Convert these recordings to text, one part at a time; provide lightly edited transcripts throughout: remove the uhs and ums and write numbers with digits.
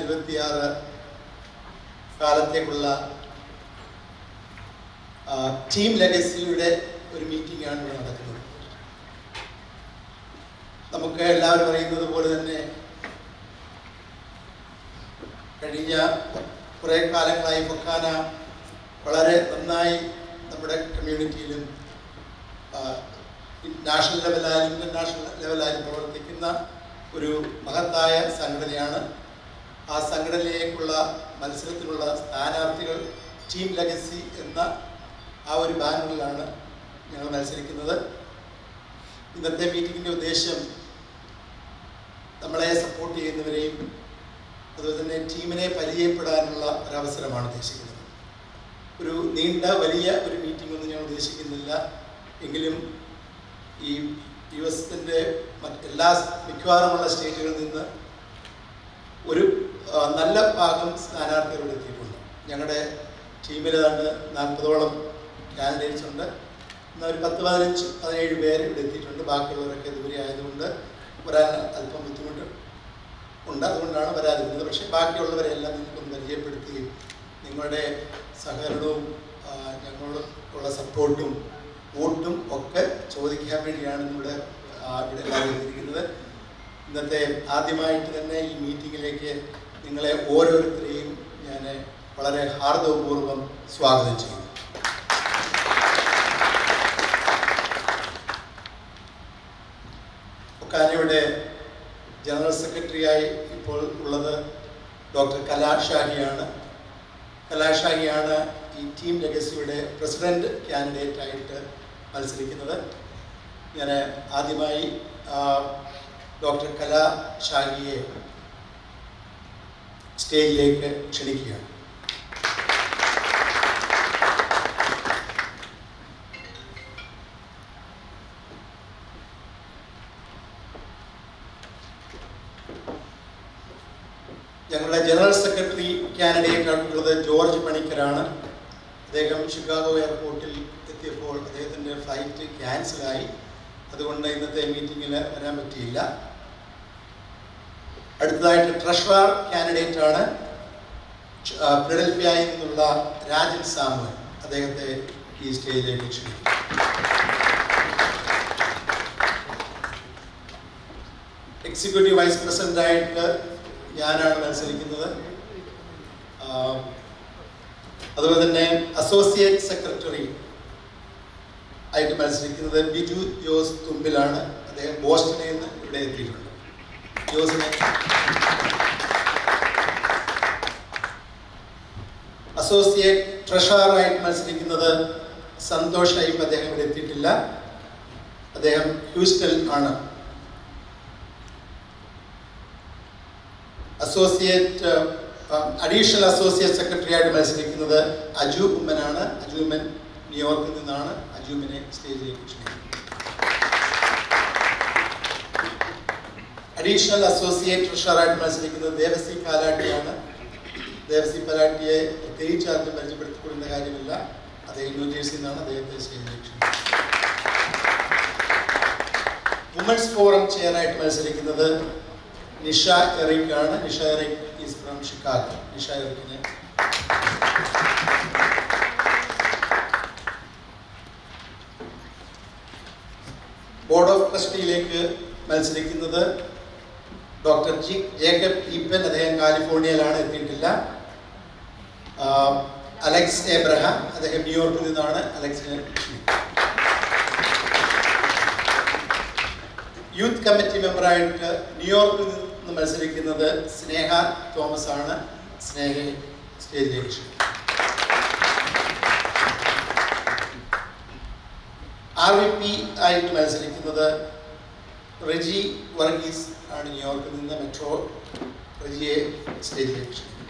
2026 കാലത്തേക്കുള്ള team ലെഗസിയുടെ ഒരു മീറ്റിംഗാണ് ഇവിടെ നടക്കുന്നത്. നമുക്ക് എല്ലാവരും അറിയുന്നത് പോലെ തന്നെ കഴിഞ്ഞ കുറേ കാലങ്ങളായി ഫൊക്കാന വളരെ നന്നായി നമ്മുടെ കമ്മ്യൂണിറ്റിയിലും നാഷണൽ ലെവലായാലും ഇൻ്റർനാഷണൽ ലെവലായാലും പ്രവർത്തിക്കുന്ന ഒരു മഹത്തായ സംഘടനയാണ്. ആ സംഘടനയിലേക്കുള്ള മത്സരത്തിനുള്ള സ്ഥാനാർത്ഥികൾ ടീം ലെഗസി എന്ന ആ ഒരു ബാനറിലാണ് ഞങ്ങൾ മത്സരിക്കുന്നത്. ഇന്നത്തെ മീറ്റിങ്ങിൻ്റെ ഉദ്ദേശം നമ്മളെ സപ്പോർട്ട് ചെയ്യുന്നവരെയും അതുപോലെ തന്നെ ടീമിനെ പരിചയപ്പെടാനുള്ള ഒരവസരമാണ് ഉദ്ദേശിക്കുന്നത്. ഒരു നീണ്ട വലിയ ഒരു മീറ്റിംഗ് ഒന്നും ഞാൻ ഉദ്ദേശിക്കുന്നില്ല. എങ്കിലും ഈ US-ൻ്റെ മിക്കവാറുമുള്ള സ്റ്റേറ്റുകളിൽ നിന്ന് ഒരു നല്ല ഭാഗം സ്ഥാനാർത്ഥികൾ എത്തിയിട്ടുണ്ട്. ഞങ്ങളുടെ ടീമിൽ ഏതാണ്ട് 40ഓളം കാൻഡിഡേറ്റ്സ് ഉണ്ട്. എന്നാൽ ഒരു 10-15-17 പേര് ഇവിടെ എത്തിയിട്ടുണ്ട്. ബാക്കിയുള്ളവരൊക്കെ ദൂരെ ആയതുകൊണ്ട് വരാൻ അല്പം ബുദ്ധിമുട്ട് ഉണ്ട്, അതുകൊണ്ടാണ് വരാതിരുന്നത്. പക്ഷേ ബാക്കിയുള്ളവരെല്ലാം നിങ്ങൾക്കൊന്ന് പരിചയപ്പെടുത്തുകയും നിങ്ങളുടെ സഹകരണവും ഞങ്ങളുള്ള സപ്പോർട്ടും വോട്ടും ഒക്കെ ചോദിക്കാൻ വേണ്ടിയാണ് ഇവിടെ എല്ലാവരും എത്തിയിരിക്കുന്നത്. ഇന്നത്തെ ആദ്യമായിട്ട് തന്നെ ഈ മീറ്റിങ്ങിലേക്ക് നിങ്ങളെ ഓരോരുത്തരെയും ഞാൻ വളരെ ഹാർദവപൂർവ്വം സ്വാഗതം ചെയ്യുന്നു. ഫൊക്കാനയുടെ ജനറൽ സെക്രട്ടറിയായി ഇപ്പോൾ ഉള്ളത് ഡോക്ടർ കലാഷാഹിയാണ്. കലാഷാഹിയാണ് ഈ ടീം ലെഗസിയുടെ പ്രസിഡന്റ് കാൻഡിഡേറ്റായിട്ട് മത്സരിക്കുന്നത്. ഞാൻ ആദ്യമായി ഡോക്ടർ കലാഷാഹിയെ സ്റ്റേജിലേക്ക് ക്ഷണിക്കുകയാണ്. ഞങ്ങളുടെ ജനറൽ സെക്രട്ടറി കാൻഡിഡേറ്റ് ആയിട്ടുള്ളത് ജോർജ് പണിക്കരാണ്. അദ്ദേഹം ഷിക്കാഗോ എയർപോർട്ടിൽ എത്തിയപ്പോൾ അദ്ദേഹത്തിൻ്റെ ഫ്ലൈറ്റ് ക്യാൻസലായി, അതുകൊണ്ട് ഇന്നത്തെ മീറ്റിങ്ങിൽ വരാൻ പറ്റിയില്ല. അടുത്തതായിട്ട് ട്രഷറർ കാൻഡിഡേറ്റ് ആണ് ഫിലഡൽഫിയയിൽ നിന്നുള്ള രാജൻ സാമുവൽ. അദ്ദേഹത്തെ ഈ സ്റ്റേജിലേക്ക് ക്ഷണിക്കും. എക്സിക്യൂട്ടീവ് വൈസ് പ്രസിഡൻ്റായിട്ട് ഞാനാണ് മത്സരിക്കുന്നത്. അതുപോലെ തന്നെ അസോസിയേറ്റ് സെക്രട്ടറി ആയിട്ട് മത്സരിക്കുന്നത് ബിജു ജോസ് തുമ്പിലാണ്. അദ്ദേഹം ബോസ്റ്റണിൽ നിന്ന് ഇവിടെ എത്തിയിട്ടുണ്ട്. ജോസിനെ അസോസിയേറ്റ് ട്രഷററായിട്ട് മത്സരിക്കുന്നത് സന്തോഷ് അയ്യപ്പ്. അദ്ദേഹം ഇവിടെ എത്തിയിട്ടില്ല, അദ്ദേഹം ഹ്യൂസ്റ്റണിൽ ആണ്. അഡീഷണൽ അസോസിയേറ്റ് സെക്രട്ടറി ആയിട്ട് മത്സരിക്കുന്നത് അജു ഉമ്മനാണ്. അജു ഉമ്മൻ ന്യൂയോർക്കിൽ നിന്നാണ്. അജു ഉമ്മനെ സ്റ്റേജിലേക്ക് ക്ഷണിക്കുന്നു. അഡീഷണൽ അസോസിയേറ്റ് ട്രഷററായിട്ട് മത്സരിക്കുന്നത് ദേവസി പാലാട്ടിയാണ്. ദേവസി പാലാട്ടിയെ പ്രത്യേകിച്ച് ആദ്യം പരിചയപ്പെടുത്തിക്കൊടുന്ന കാര്യമില്ല. അദ്ദേഹം ന്യൂജേഴ്സിയിൽ നിന്നാണ്. അദ്ദേഹത്തെ സ്റ്റേജിലേക്ക് ക്ഷണിക്കുന്നു. വുമൻസ് ഫോറം ചെയറായിട്ട് മത്സരിക്കുന്നത് നിഷ എറിക് ആണ്. Nisha Eric is from Chicago. Nisha എറിക്കിനെ ബോർഡ് ഓഫ് ട്രസ്റ്റിയിലേക്ക് മത്സരിക്കുന്നത് ഡോക്ടർ ജേക്കബ് ഈപ്പൻ. അദ്ദേഹം കാലിഫോർണിയയിലാണ്, എത്തിയിട്ടില്ല. അലക്സ് എബ്രഹാം, അദ്ദേഹം ന്യൂയോർക്കിൽ നിന്നാണ്. അലക്സിനെ യൂത്ത് കമ്മിറ്റി മെമ്പറായിട്ട് ന്യൂയോർക്കിൽ നിന്ന് മത്സരിക്കുന്നത് സ്നേഹ തോമസ് ആണ്. സ്നേഹയെ സ്റ്റേജിലേക്ക് ക്ഷണിക്കുന്നു. RVP ആയിട്ട് മത്സരിക്കുന്നത് റെജി വർഗീസ് ആണ്. ന്യൂയോർക്കിൽ നിന്ന് മെട്രോ. റെജിയെ സ്റ്റേജിലേക്ക് ക്ഷണിക്കുന്നു.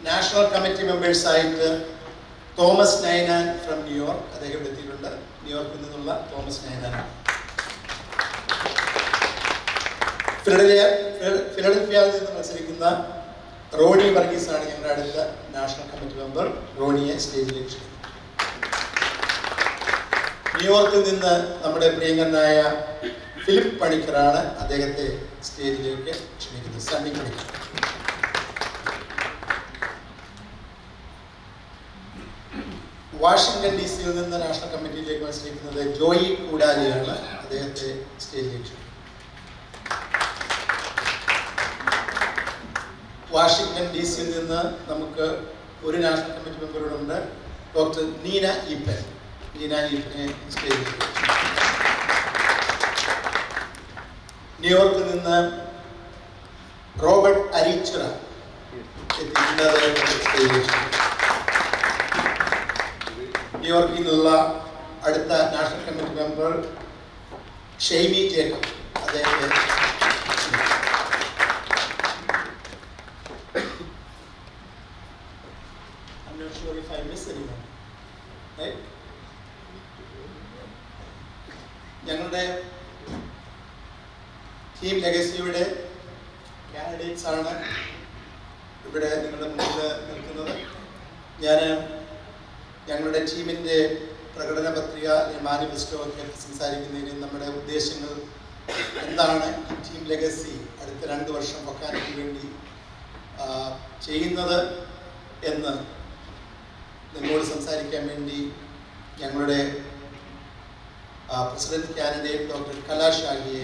നാഷണൽ കമ്മിറ്റി മെമ്പേഴ്സായിട്ട് തോമസ് നൈനാൻ ഫ്രം ന്യൂയോർക്ക്. അദ്ദേഹം ഇവിടെ എത്തിയിട്ടുണ്ട്. ന്യൂയോർക്കിൽ നിന്നുള്ള തോമസ് നൈനാൻ. ഫിലഡൽഫിയയിൽ നിന്ന് മത്സരിക്കുന്ന റോണി വർഗീസ് ആണ് ഞങ്ങളുടെ അടുത്ത നാഷണൽ കമ്മിറ്റി മെമ്പർ. റോണിയെ സ്റ്റേജിലേക്ക് ക്ഷണിക്കുന്നു. ന്യൂയോർക്കിൽ നിന്ന് നമ്മുടെ പ്രിയങ്കരനായ ഫിലിപ്പ് പണിക്കറാണ്. അദ്ദേഹത്തെ സ്റ്റേജിലേക്ക് ക്ഷണിക്കുന്നത്. സണ്ണി പണിക്കർ. വാഷിംഗ്ടൺ DC-യിൽ നിന്ന് നാഷണൽ കമ്മിറ്റിയിലേക്ക് മത്സരിക്കുന്നത് ജോയി കൂടാലിയാണ്. അദ്ദേഹത്തെ സ്റ്റേജിലേക്ക് ക്ഷണിക്കുന്നത്. വാഷിംഗ്ടൺ DC-യിൽ നിന്ന് നമുക്ക് ഒരു നാഷണൽ കമ്മിറ്റി മെമ്പറുണ്ട്, ഡോക്ടർ നീന ഈപ്പൻ. നീന ഈപ്പനെ സ്റ്റേജിലേക്ക്. ന്യൂയോർക്കിൽ നിന്ന് റോബർട്ട് അരിച്ചുറ ന്യൂയോർക്കിൽ നിന്നുള്ള അടുത്ത national committee member Shaimy Jacob. അദ്ദേഹത്തെ ഞങ്ങളുടെ ടീം ലെഗസിയുടെ കാൻഡിഡേറ്റ്സ് ആണ് ഇവിടെ നിങ്ങളുടെ മുന്നിൽ നിൽക്കുന്നത്. ഞാൻ ഞങ്ങളുടെ ടീമിൻ്റെ പ്രകടന പത്രിക, മാനിഫെസ്റ്റോ ഒക്കെ സംസാരിക്കുന്നതിന് നമ്മുടെ ഉദ്ദേശങ്ങൾ എന്താണ്, ഈ ടീം ലെഗസി അടുത്ത 2 വർഷം പൊക്കാനയ്ക്ക് വേണ്ടി ചെയ്യുന്നത് എന്ന് നിങ്ങളോട് സംസാരിക്കാൻ വേണ്ടി ഞങ്ങളുടെ പ്രസിഡന്റ് കാൻഡിഡേറ്റ് ഡോക്ടർ കലാഷാഹിയെ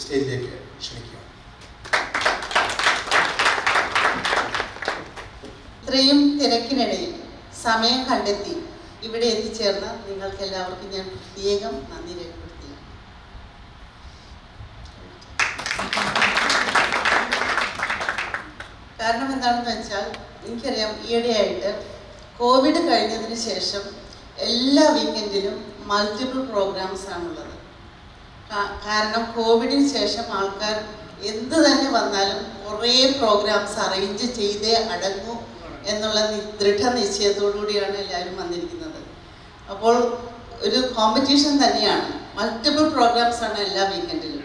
സ്റ്റേജിലേക്ക് ക്ഷണിക്കുക. ഇത്രയും തിരക്കിനിടയിൽ സമയം കണ്ടെത്തി ഇവിടെ എത്തിച്ചേർന്ന നിങ്ങൾക്ക് എല്ലാവർക്കും ഞാൻ പ്രത്യേകം നന്ദി രേഖപ്പെടുത്തി. കാരണം എന്താണെന്ന് വെച്ചാൽ എനിക്കറിയാം, ഈയിടെയായിട്ട് കോവിഡ് കഴിഞ്ഞതിന് ശേഷം എല്ലാ വീക്കെൻഡിലും മൾട്ടിപ്പിൾ പ്രോഗ്രാംസ് ആണുള്ളത്. കാരണം കോവിഡിന് ശേഷം ആൾക്കാർ എന്ത് തന്നെ വന്നാലും കുറേ പ്രോഗ്രാംസ് അറേഞ്ച് ചെയ്തേ അടങ്ങൂ എന്നുള്ള ദൃഢനിശ്ചയത്തോടു കൂടിയാണ് എല്ലാവരും വന്നിരിക്കുന്നത്. അപ്പോൾ ഒരു കോമ്പറ്റീഷൻ തന്നെയാണ്. മൾട്ടിപ്പിൾ പ്രോഗ്രാംസ് ആണ് എല്ലാ വീക്കെൻഡിലും.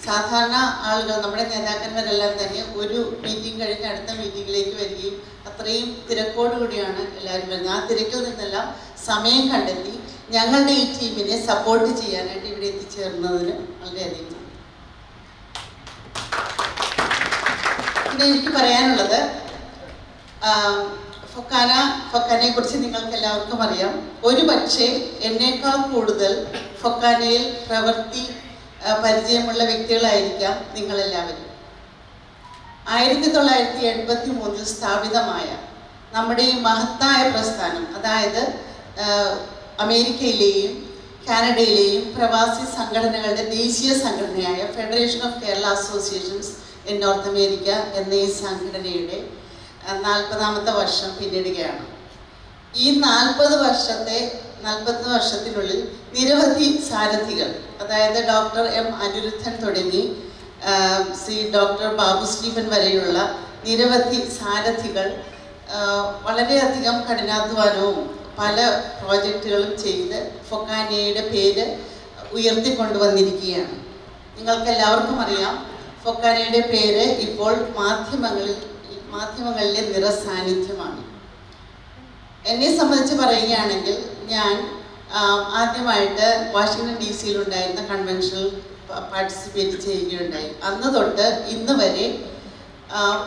സാധാരണ ആളുകൾ, നമ്മുടെ നേതാക്കന്മാരെല്ലാം തന്നെ ഒരു മീറ്റിംഗ് കഴിഞ്ഞ് അടുത്ത മീറ്റിങ്ങിലേക്ക് വരികയും അത്രയും തിരക്കോടുകൂടിയാണ് എല്ലാവരും വരുന്നത്. ആ തിരക്കിൽ നിന്നെല്ലാം സമയം കണ്ടെത്തി ഞങ്ങളുടെ ഈ ടീമിനെ സപ്പോർട്ട് ചെയ്യാനായിട്ട് ഇവിടെ എത്തിച്ചേർന്നതിന് വളരെയധികം നന്ദി. പിന്നെ എനിക്ക് പറയാനുള്ളത്, ഫൊക്കാനയെ കുറിച്ച് നിങ്ങൾക്ക് എല്ലാവർക്കും അറിയാം. ഒരു പക്ഷേ എന്നേക്കാൾ കൂടുതൽ ഫൊക്കാനയിൽ പ്രവൃത്തി പരിചയമുള്ള വ്യക്തികളായിരിക്കാം നിങ്ങളെല്ലാവരും. 1983 സ്ഥാപിതമായ നമ്മുടെ ഈ മഹത്തായ പ്രസ്ഥാനം, അതായത് അമേരിക്കയിലെയും കാനഡയിലെയും പ്രവാസി സംഘടനകളുടെ ദേശീയ സംഘടനയായ federation of Kerala associations in north America എന്ന ഈ സംഘടനയുടെ 40ാമത്തെ വർഷം പിന്നിടുകയാണ്. ഈ 40 വർഷത്തിനുള്ളിൽ നിരവധി സാരഥികൾ, അതായത് ഡോക്ടർ M. അനിരുദ്ധൻ തുടങ്ങി ഡോക്ടർ ബാബു സ്റ്റീഫൻ വരെയുള്ള നിരവധി സാരഥികൾ വളരെയധികം കഠിനാധ്വാനവും പല പ്രോജക്റ്റുകളും ചെയ്ത് ഫൊക്കാനയുടെ പേര് ഉയർത്തിക്കൊണ്ടുവന്നിരിക്കുകയാണ്. നിങ്ങൾക്ക് എല്ലാവർക്കും അറിയാം, ഫൊക്കാനയുടെ പേര് ഇപ്പോൾ മാധ്യമങ്ങളിലെ നിറസാന്നിധ്യമാണ്. എന്നെ സംബന്ധിച്ച് പറയുകയാണെങ്കിൽ, ഞാൻ ആദ്യമായിട്ട് വാഷിംഗ്ടൺ DC-യിൽ ഉണ്ടായിരുന്ന കൺവെൻഷനിൽ പാർട്ടിസിപ്പേറ്റ് ചെയ്യുകയുണ്ടായി. അന്ന് തൊട്ട് ഇന്ന് വരെ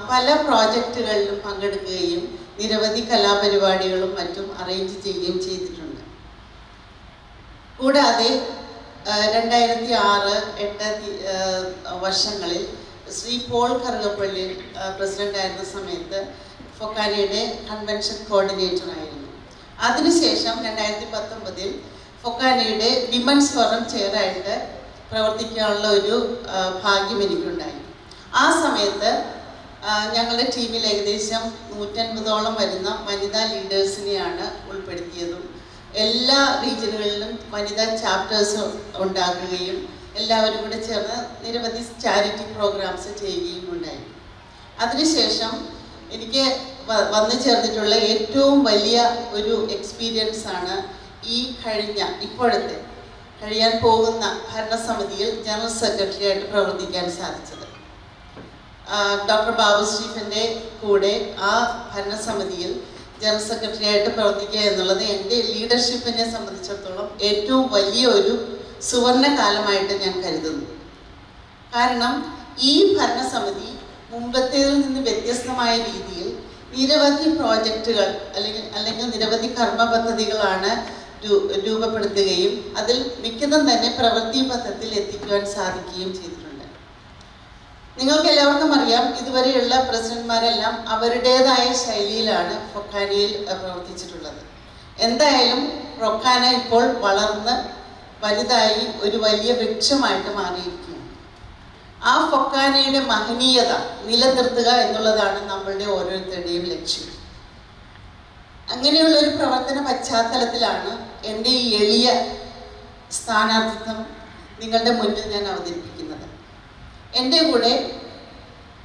പല പ്രോജക്റ്റുകളിലും പങ്കെടുക്കുകയും നിരവധി കലാപരിപാടികളും മറ്റും അറേഞ്ച് ചെയ്യുകയും ചെയ്തിട്ടുണ്ട്. കൂടാതെ 2006-08 വർഷങ്ങളിൽ ശ്രീ പോൾ കറുകപ്പള്ളി പ്രസിഡന്റ് ആയിരുന്ന സമയത്ത് ഫൊക്കാനയുടെ കൺവെൻഷൻ കോർഡിനേറ്റർ ആയിരുന്നു. അതിനുശേഷം 2019 ഫൊക്കാനയുടെ വിമൻസ് ഫോറം ചെയറായിട്ട് പ്രവർത്തിക്കാനുള്ള ഒരു ഭാഗ്യം എനിക്കുണ്ടായി. ആ സമയത്ത് ഞങ്ങളുടെ ടീമിൽ ഏകദേശം 150ഓളം വരുന്ന വനിതാ ലീഡേഴ്സിനെയാണ് ഉൾപ്പെടുത്തിയതും എല്ലാ റീജിയനുകളിലും വനിതാ ചാപ്റ്റേഴ്സ് ഉണ്ടാക്കുകയും എല്ലാവരും കൂടെ ചേർന്ന് നിരവധി ചാരിറ്റി പ്രോഗ്രാംസ് ചെയ്യുകയും ഉണ്ടായി. അതിനുശേഷം എനിക്ക് വന്നു ചേർന്നിട്ടുള്ള ഏറ്റവും വലിയ ഒരു എക്സ്പീരിയൻസ് ആണ് ഈ കഴിയാൻ പോകുന്ന ഭരണസമിതിയിൽ ജനറൽ സെക്രട്ടറി ആയിട്ട് പ്രവർത്തിക്കാൻ സാധിച്ചത്. ഡോക്ടർ ബാബു സ്റ്റീഫൻ്റെ കൂടെ ആ ഭരണസമിതിയിൽ ജനറൽ സെക്രട്ടറി ആയിട്ട് പ്രവർത്തിക്കുക എന്നുള്ളത് എൻ്റെ ലീഡർഷിപ്പിനെ സംബന്ധിച്ചിടത്തോളം ഏറ്റവും വലിയ ഒരു സുവർണ കാലമായിട്ട് ഞാൻ കരുതുന്നു. കാരണം ഈ ഭരണസമിതി മുമ്പത്തേതിൽ നിന്ന് വ്യത്യസ്തമായ രീതിയിൽ നിരവധി പ്രോജക്റ്റുകൾ അല്ലെങ്കിൽ നിരവധി കർമ്മ പദ്ധതികളാണ് രൂപപ്പെടുത്തുകയും അതിൽ മിക്കതും തന്നെ പ്രവൃത്തി പഥത്തിൽ എത്തിക്കുവാൻ സാധിക്കുകയും ചെയ്തിട്ടുണ്ട്. നിങ്ങൾക്ക് എല്ലാവർക്കും അറിയാം, ഇതുവരെയുള്ള പ്രസിഡന്റ്മാരെല്ലാം അവരുടേതായ ശൈലിയിലാണ് ഫൊക്കാനയിൽ പ്രവർത്തിച്ചിട്ടുള്ളത്. എന്തായാലും ഫൊക്കാന ഇപ്പോൾ വളർന്ന് വലുതായി ഒരു വലിയ വൃക്ഷമായിട്ട് മാറിയിരിക്കുകയാണ്. ആ ഫൊക്കാനയുടെ മഹനീയത നിലനിർത്തുക എന്നുള്ളതാണ് നമ്മളുടെ ഓരോരുത്തരുടെയും ലക്ഷ്യം. അങ്ങനെയുള്ള ഒരു പ്രവർത്തന പശ്ചാത്തലത്തിലാണ് എൻ്റെ ഈ എളിയ സ്ഥാനാർത്ഥിത്വം നിങ്ങളുടെ മുന്നിൽ ഞാൻ അവതരിപ്പിക്കുന്നത്. എൻ്റെ കൂടെ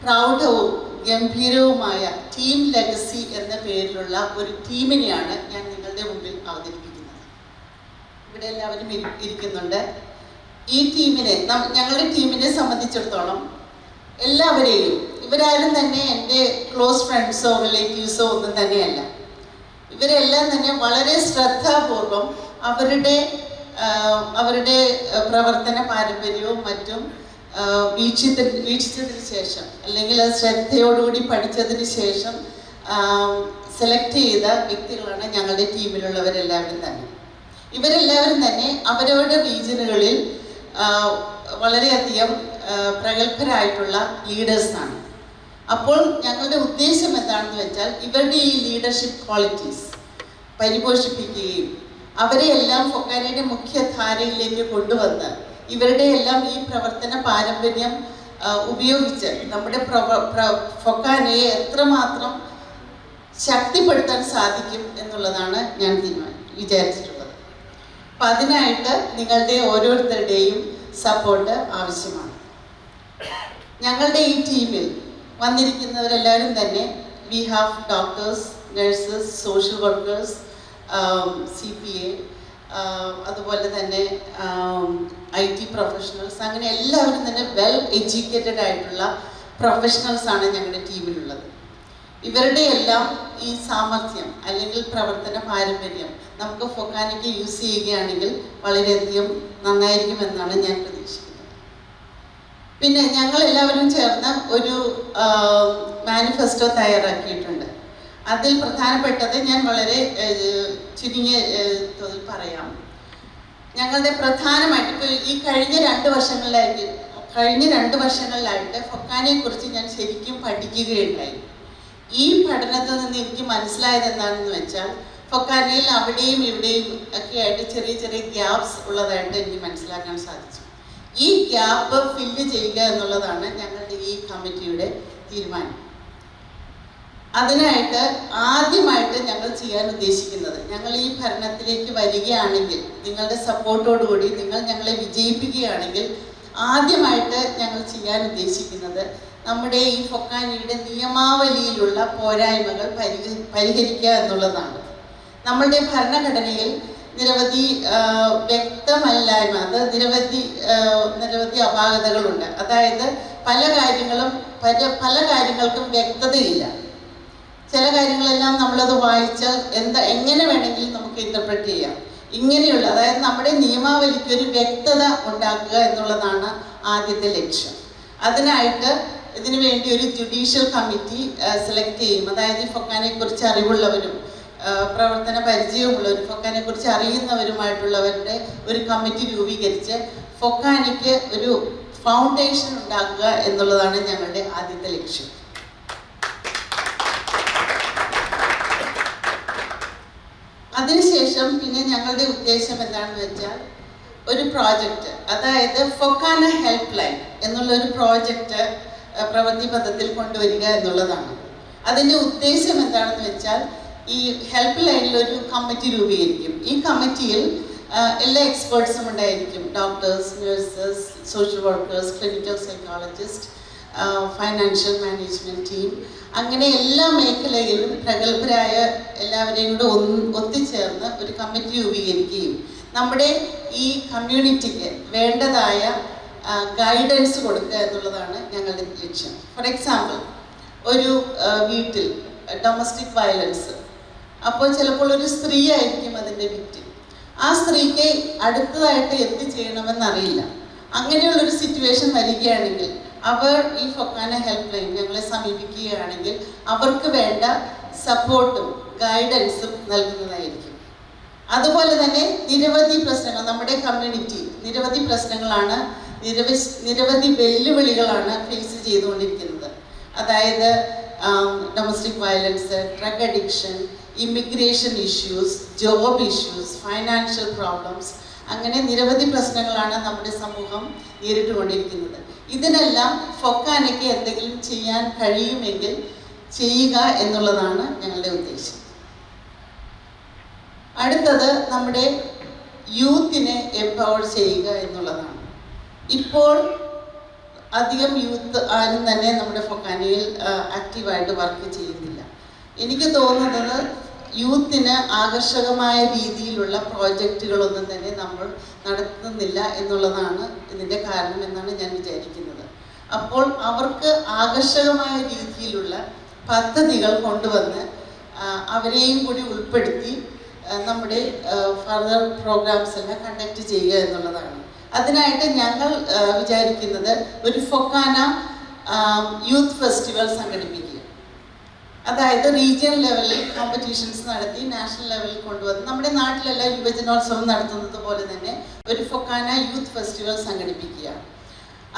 പ്രൗഢവും ഗംഭീരവുമായ ടീം ലെഗസി എന്ന പേരിലുള്ള ഒരു ടീമിനെയാണ് ഞാൻ നിങ്ങളുടെ മുമ്പിൽ അവതരിപ്പിക്കുന്നത്. ഇവിടെ എല്ലാവരും ഇരിക്കുന്നുണ്ട്. ഈ ടീമിനെ, ഞങ്ങളുടെ ടീമിനെ സംബന്ധിച്ചിടത്തോളം എല്ലാവരെയും, ഇവരാരും തന്നെ എൻ്റെ ക്ലോസ് ഫ്രണ്ട്സോ റിലേറ്റീവ്സോ ഒന്നും തന്നെയല്ല. ഇവരെല്ലാം തന്നെ വളരെ ശ്രദ്ധാപൂർവം അവരുടെ പ്രവർത്തന പാരമ്പര്യവും മറ്റും വീക്ഷിച്ചതിന് ശേഷം, അല്ലെങ്കിൽ അത് ശ്രദ്ധയോടുകൂടി പഠിച്ചതിന് ശേഷം സെലക്ട് ചെയ്ത വ്യക്തികളാണ് ഞങ്ങളുടെ ടീമിലുള്ളവരെല്ലാവരും തന്നെ. ഇവരെല്ലാവരും തന്നെ അവരവരുടെ റീജിയനുകളിൽ വളരെയധികം പ്രഗത്ഭരായിട്ടുള്ള ലീഡേഴ്സാണ്. അപ്പോൾ ഞങ്ങളുടെ ഉദ്ദേശം എന്താണെന്ന് വെച്ചാൽ ഇവരുടെ ഈ ലീഡർഷിപ്പ് ക്വാളിറ്റീസ് പരിപോഷിപ്പിക്കുകയും അവരെ എല്ലാം ഫൊക്കാനയുടെ മുഖ്യധാരയിലേക്ക് കൊണ്ടുവന്ന് ഇവരുടെ എല്ലാം ഈ പ്രവർത്തന പാരമ്പര്യം ഉപയോഗിച്ച് നമ്മുടെ ഫൊക്കാനയെ എത്രമാത്രം ശക്തിപ്പെടുത്താൻ സാധിക്കും എന്നുള്ളതാണ് ഞാൻ വിചാരിച്ചിട്ടുള്ളത്. അപ്പം അതിനായിട്ട് നിങ്ങളുടെ ഓരോരുത്തരുടെയും സപ്പോർട്ട് ആവശ്യമാണ്. ഞങ്ങളുടെ ഈ ടീമിൽ വന്നിരിക്കുന്നവരെല്ലാവരും തന്നെ we have doctors, nurses, social workers, CPA, അതുപോലെ തന്നെ IT പ്രൊഫഷണൽസ്, അങ്ങനെ എല്ലാവരും തന്നെ വെൽ എഡ്യൂക്കേറ്റഡ് ആയിട്ടുള്ള പ്രൊഫഷണൽസാണ് ഞങ്ങളുടെ ടീമിലുള്ളത്. ഇവരുടെ എല്ലാം ഈ സാമർഥ്യം അല്ലെങ്കിൽ പ്രവർത്തന പാരമ്പര്യം നമുക്ക് ഫൊക്കാനയ്ക്ക് യൂസ് ചെയ്യുകയാണെങ്കിൽ വളരെയധികം നന്നായിരിക്കുമെന്നാണ് ഞാൻ പ്രതീക്ഷിക്കുന്നത്. പിന്നെ ഞങ്ങൾ എല്ലാവരും ചേർന്ന് ഒരു മാനിഫെസ്റ്റോ തയ്യാറാക്കിയിട്ടുണ്ട്. അതിൽ പ്രധാനപ്പെട്ടത് ഞാൻ വളരെ ചുരുങ്ങിയ തോതിൽ പറയാം. ഞങ്ങളുടെ പ്രധാനമായിട്ട് ഇപ്പോൾ ഈ കഴിഞ്ഞ രണ്ട് വർഷങ്ങളിലായിട്ട് ഫൊക്കാനയെ കുറിച്ച് ഞാൻ ശരിക്കും പഠിക്കുകയുണ്ടായി. ഈ പഠനത്തിൽ നിന്ന് എനിക്ക് മനസ്സിലായത് എന്താണെന്ന് വെച്ചാൽ ഫൊക്കാനയിൽ അവിടെയും ഇവിടെയും ഒക്കെ ആയിട്ട് ചെറിയ ചെറിയ ഗ്യാപ്സ് ഉള്ളതായിട്ട് എനിക്ക് മനസ്സിലാക്കാൻ സാധിച്ചു. ഈ ഗ്യാപ്പ് ഫില്ല് ചെയ്യുക എന്നുള്ളതാണ് ഞങ്ങളുടെ ഈ കമ്മിറ്റിയുടെ തീരുമാനം. അതിനായിട്ട് ആദ്യമായിട്ട് ഞങ്ങൾ ചെയ്യാൻ ഉദ്ദേശിക്കുന്നത്, ഞങ്ങൾ ഈ ഭരണത്തിലേക്ക് വരികയാണെങ്കിൽ, നിങ്ങളുടെ സപ്പോർട്ടോടുകൂടി നിങ്ങൾ ഞങ്ങളെ വിജയിപ്പിക്കുകയാണെങ്കിൽ, ആദ്യമായിട്ട് ഞങ്ങൾ ചെയ്യാൻ ഉദ്ദേശിക്കുന്നത് നമ്മുടെ ഈ ഫൊക്കാനയുടെ നിയമാവലിയിലുള്ള പോരായ്മകൾ പരിഹരിക്കുക എന്നുള്ളതാണ്. നമ്മളുടെ ഭരണഘടനയിൽ നിരവധി വ്യക്തമല്ലായ്മ, അത് നിരവധി അപാകതകളുണ്ട്. അതായത് പല കാര്യങ്ങൾക്കും വ്യക്തതയില്ല. ചില കാര്യങ്ങളെല്ലാം നമ്മളത് വായിച്ചാൽ എങ്ങനെ വേണമെങ്കിലും നമുക്ക് ഇന്റർപ്രറ്റ് ചെയ്യാം. ഇങ്ങനെയുള്ള, അതായത് നമ്മുടെ നിയമാവലിക്ക് ഒരു വ്യക്തത ഉണ്ടാക്കുക എന്നുള്ളതാണ് ആദ്യത്തെ ലക്ഷ്യം. അതിനായിട്ട് ഇതിനു വേണ്ടി ഒരു ജുഡീഷ്യൽ കമ്മിറ്റി സെലക്ട് ചെയ്യും. അതായത് ഈ ഫൊക്കാനയെ കുറിച്ച് അറിവുള്ളവരും പ്രവർത്തന പരിചയമുള്ളവരും ഫൊക്കാനയെ കുറിച്ച് അറിയുന്നവരുമായിട്ടുള്ളവരുടെ ഒരു കമ്മിറ്റി രൂപീകരിച്ച് ഫൊക്കാനയ്ക്ക് ഒരു ഫൗണ്ടേഷൻ ഉണ്ടാക്കുക എന്നുള്ളതാണ് ഞങ്ങളുടെ ആദ്യത്തെ ലക്ഷ്യം. അതിനുശേഷം പിന്നെ ഞങ്ങളുടെ ഉദ്ദേശം എന്താണെന്ന് വെച്ചാൽ ഒരു പ്രോജക്റ്റ്, അതായത് ഫൊക്കാന ഹെൽപ്പ് ലൈൻ എന്നുള്ള ഒരു പ്രോജക്റ്റ് പ്രവൃത്തി പഥത്തിൽ കൊണ്ടുവരിക എന്നുള്ളതാണ്. അതിൻ്റെ ഉദ്ദേശം എന്താണെന്ന് വെച്ചാൽ ഈ ഹെൽപ്പ് ലൈനിൽ ഒരു കമ്മിറ്റി രൂപീകരിക്കും. ഈ കമ്മിറ്റിയിൽ എല്ലാ എക്സ്പേർട്സും ഉണ്ടായിരിക്കും. Doctors, nurses, social workers, clinical psychologist, financial management team, അങ്ങനെ എല്ലാ മേഖലയിലും പ്രഗത്ഭരായ എല്ലാവരെയും കൂടെ ഒത്തുചേർന്ന് ഒരു കമ്മിറ്റി രൂപീകരിക്കുകയും നമ്മുടെ ഈ കമ്മ്യൂണിറ്റിക്ക് വേണ്ടതായ ഗൈഡൻസ് കൊടുക്കുക എന്നുള്ളതാണ് ഞങ്ങളുടെ ലക്ഷ്യം. ഫോർ എക്സാമ്പിൾ, ഒരു വീട്ടിൽ ഡൊമസ്റ്റിക് വയലൻസ്, അപ്പോൾ ചിലപ്പോൾ ഒരു സ്ത്രീ ആയിരിക്കും അതിൻ്റെ വിക്ടിം. ആ സ്ത്രീക്ക് അടുത്തതായിട്ട് എന്ത് ചെയ്യണമെന്നറിയില്ല. അങ്ങനെയുള്ളൊരു സിറ്റുവേഷൻ വരികയാണെങ്കിൽ അവർ ഈ ഫൊക്കാന ഹെൽപ്പ് ലൈൻ ഞങ്ങളെ സമീപിക്കുകയാണെങ്കിൽ അവർക്ക് വേണ്ട സപ്പോർട്ടും ഗൈഡൻസും നൽകുന്നതായിരിക്കും. അതുപോലെ തന്നെ നിരവധി പ്രശ്നങ്ങൾ നമ്മുടെ കമ്മ്യൂണിറ്റി നിരവധി പ്രശ്നങ്ങളാണ്, നിരവധി വെല്ലുവിളികളാണ് ഫേസ് ചെയ്തുകൊണ്ടിരിക്കുന്നത്. അതായത് domestic violence, drug addiction, immigration issues, job issues, financial problems, അങ്ങനെ നിരവധി പ്രശ്നങ്ങളാണ് നമ്മുടെ സമൂഹം നേരിട്ടുകൊണ്ടിരിക്കുന്നത്. ഇതിനെല്ലാം ഫൊക്കാനയ്ക്ക് എന്തെങ്കിലും ചെയ്യാൻ കഴിയുമെങ്കിൽ ചെയ്യുക എന്നുള്ളതാണ് ഞങ്ങളുടെ ഉദ്ദേശം. അടുത്തത് നമ്മുടെ യൂത്തിനെ എംപവർ ചെയ്യുക എന്നുള്ളതാണ്. ഇപ്പോൾ അധികം യൂത്ത് ആരും തന്നെ നമ്മുടെ ഫൊക്കാനയിൽ ആക്റ്റീവായിട്ട് വർക്ക് ചെയ്യുന്നില്ല. എനിക്ക് തോന്നുന്നത് യൂത്തിന് ആകർഷകമായ രീതിയിലുള്ള പ്രോജക്റ്റുകളൊന്നും തന്നെ നമ്മൾ നടത്തുന്നില്ല എന്നുള്ളതാണ് ഇതിൻ്റെ കാരണം എന്നാണ് ഞാൻ വിചാരിക്കുന്നത്. അപ്പോൾ അവർക്ക് ആകർഷകമായ രീതിയിലുള്ള പദ്ധതികൾ കൊണ്ടുവന്ന് അവരെയും കൂടി ഉൾപ്പെടുത്തി നമ്മുടെ ഫർദർ പ്രോഗ്രാംസ് എല്ലാം കണ്ടക്ട് ചെയ്യുക എന്നുള്ളതാണ്. അതിനായിട്ട് ഞങ്ങൾ വിചാരിക്കുന്നത് ഒരു ഫൊക്കാന യൂത്ത് ഫെസ്റ്റിവൽ സംഘടിപ്പിക്കുക. അതായത് റീജിയണൽ ലെവലിൽ കോമ്പറ്റീഷൻസ് നടത്തി നാഷണൽ ലെവലിൽ കൊണ്ടുവന്ന് നമ്മുടെ നാട്ടിലെല്ലാം യുവജനോത്സവം നടത്തുന്നത് പോലെ തന്നെ ഒരു ഫൊക്കാന യൂത്ത് ഫെസ്റ്റിവൽ സംഘടിപ്പിക്കുക.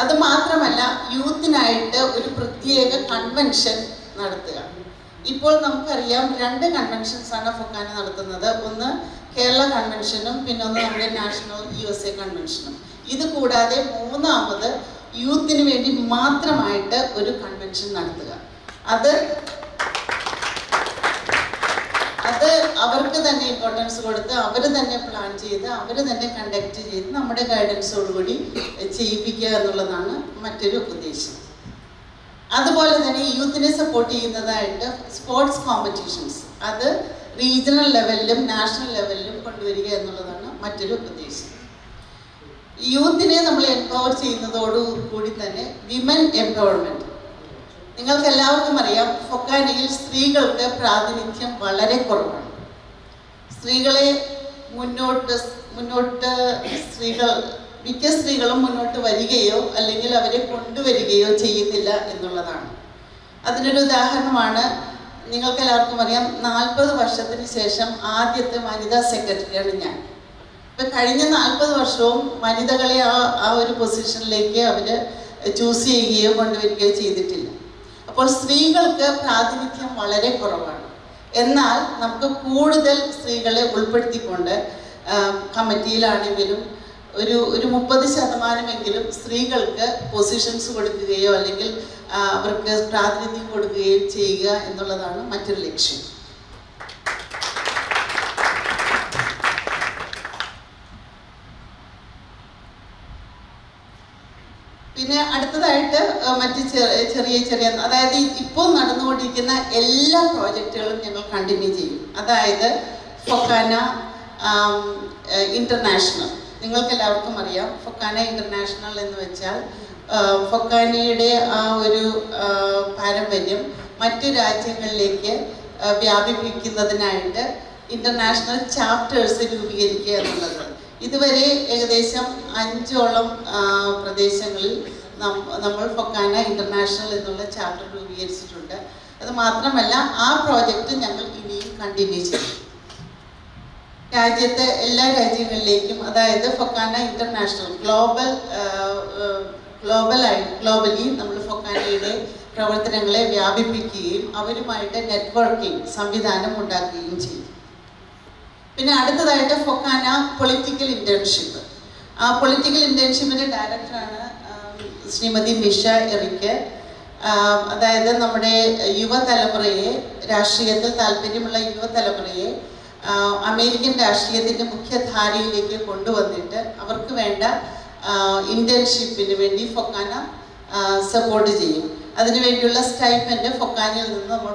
അത് മാത്രമല്ല യൂത്തിനായിട്ട് ഒരു പ്രത്യേക കൺവെൻഷൻ നടത്തുക. ഇപ്പോൾ നമുക്കറിയാം 2 കൺവെൻഷൻസ് ആണ് ഫൊക്കാന നടത്തുന്നത്. ഒന്ന് കേരള കൺവെൻഷനും പിന്നെ ഒന്ന് നമ്മുടെ നാഷണൽ USA കൺവെൻഷനും. ഇത് കൂടാതെ 3ാമത് യൂത്തിന് വേണ്ടി മാത്രമായിട്ട് ഒരു കൺവെൻഷൻ നടത്തുക. അത് അവർക്ക് തന്നെ ഇമ്പോർട്ടൻസ് കൊടുത്ത് അവർ തന്നെ പ്ലാൻ ചെയ്ത് അവർ തന്നെ കണ്ടക്ട് ചെയ്ത് നമ്മുടെ ഗൈഡൻസോടുകൂടി ചെയ്യിപ്പിക്കുക എന്നുള്ളതാണ് മറ്റൊരു ഉദ്ദേശം. അതുപോലെ തന്നെ യൂത്തിനെ സപ്പോർട്ട് ചെയ്യുന്നതായിട്ട് സ്പോർട്സ് കോമ്പറ്റീഷൻസ് അത് റീജിയണൽ ലെവലിലും നാഷണൽ ലെവലിലും കൊണ്ടുവരിക എന്നുള്ളതാണ് മറ്റൊരു ഉദ്ദേശം. യൂത്തിനെ നമ്മൾ എംപവർ ചെയ്യുന്നതോടുകൂടി തന്നെ വിമൻ എംപവർമെൻറ്റ്. നിങ്ങൾക്ക് എല്ലാവർക്കും അറിയാം ഫൊക്കാനയിൽ സ്ത്രീകൾക്ക് പ്രാതിനിധ്യം വളരെ കുറവാണ്. സ്ത്രീകളെ മിക്ക സ്ത്രീകളും മുന്നോട്ട് വരികയോ അല്ലെങ്കിൽ അവരെ കൊണ്ടുവരികയോ ചെയ്യുന്നില്ല എന്നുള്ളതാണ്. അതിനൊരു ഉദാഹരണമാണ് നിങ്ങൾക്കെല്ലാവർക്കും അറിയാം 40 വർഷത്തിന് ശേഷം ആദ്യത്തെ വനിതാ സെക്രട്ടറിയാണ് ഞാൻ. ഇപ്പം കഴിഞ്ഞ 40 വർഷവും വനിതകളെ ആ ഒരു പൊസിഷനിലേക്ക് അവർ ചൂസ് ചെയ്യുകയോ കൊണ്ടുവരികയോ ചെയ്തിട്ടില്ല. അപ്പോൾ സ്ത്രീകൾക്ക് പ്രാതിനിധ്യം വളരെ കുറവാണ്. എന്നാൽ നമുക്ക് കൂടുതൽ സ്ത്രീകളെ ഉൾപ്പെടുത്തിക്കൊണ്ട് കമ്മിറ്റിയിലാണെങ്കിലും ഒരു 30% സ്ത്രീകൾക്ക് പൊസിഷൻസ് കൊടുക്കുകയോ അല്ലെങ്കിൽ അവർക്ക് പ്രാതിനിധ്യം കൊടുക്കുകയോ ചെയ്യുക എന്നുള്ളതാണ് മറ്റൊരു ലക്ഷ്യം. പിന്നെ അടുത്തതായിട്ട് മറ്റ് ചെറിയ അതായത് ഇപ്പോൾ നടന്നുകൊണ്ടിരിക്കുന്ന എല്ലാ പ്രോജക്റ്റുകളും ഞങ്ങൾ കണ്ടിന്യൂ ചെയ്യും. അതായത് ഫൊക്കാന ഇൻ്റർനാഷണൽ, നിങ്ങൾക്കെല്ലാവർക്കും അറിയാം ഫൊക്കാന ഇൻ്റർനാഷണൽ എന്ന് വെച്ചാൽ ഫൊക്കാനയുടെ ആ ഒരു പാരമ്പര്യം മറ്റു രാജ്യങ്ങളിലേക്ക് വ്യാപിപ്പിക്കുന്നതിനായിട്ട് ഇൻ്റർനാഷണൽ ചാപ്റ്റേഴ്സ് രൂപീകരിക്കുക എന്നുള്ളത്. ഇതുവരെ ഏകദേശം 5ഓളം പ്രദേശങ്ങളിൽ നമ്മൾ ഫൊക്കാന ഇൻ്റർനാഷണൽ എന്നുള്ള ചാപ്റ്റർ രൂപീകരിച്ചിട്ടുണ്ട്. അത് മാത്രമല്ല ആ പ്രോജക്റ്റ് ഞങ്ങൾ ഇനിയും കണ്ടിന്യൂ ചെയ്യും. രാജ്യത്തെ എല്ലാ രാജ്യങ്ങളിലേക്കും, അതായത് ഫൊക്കാന ഇൻ്റർനാഷണൽ ഗ്ലോബലി നമ്മൾ ഫൊക്കാനയുടെ പ്രവർത്തനങ്ങളെ വ്യാപിപ്പിക്കുകയും അവരുമായിട്ട് നെറ്റ്വർക്കിംഗ് സംവിധാനം ഉണ്ടാക്കുകയും ചെയ്യും. പിന്നെ അടുത്തതായിട്ട് ഫൊക്കാന പൊളിറ്റിക്കൽ ഇൻറ്റേൺഷിപ്പ്. ആ പൊളിറ്റിക്കൽ ഇൻറ്റേൺഷിപ്പിൻ്റെ ഡയറക്ടറാണ് ശ്രീമതി നിഷ എറിക്ക്. അതായത് നമ്മുടെ യുവതലമുറയെ, രാഷ്ട്രീയത്തിൽ താല്പര്യമുള്ള യുവതലമുറയെ അമേരിക്കൻ രാഷ്ട്രീയത്തിൻ്റെ മുഖ്യധാരയിലേക്ക് കൊണ്ടുവന്നിട്ട് അവർക്ക് വേണ്ട ഇൻറ്റേൺഷിപ്പിന് വേണ്ടി ഫൊക്കാന സപ്പോർട്ട് ചെയ്യും. അതിനുവേണ്ടിയുള്ള സ്റ്റൈപ്പൻഡ് ഫൊക്കാനയിൽ നിന്ന് നമ്മൾ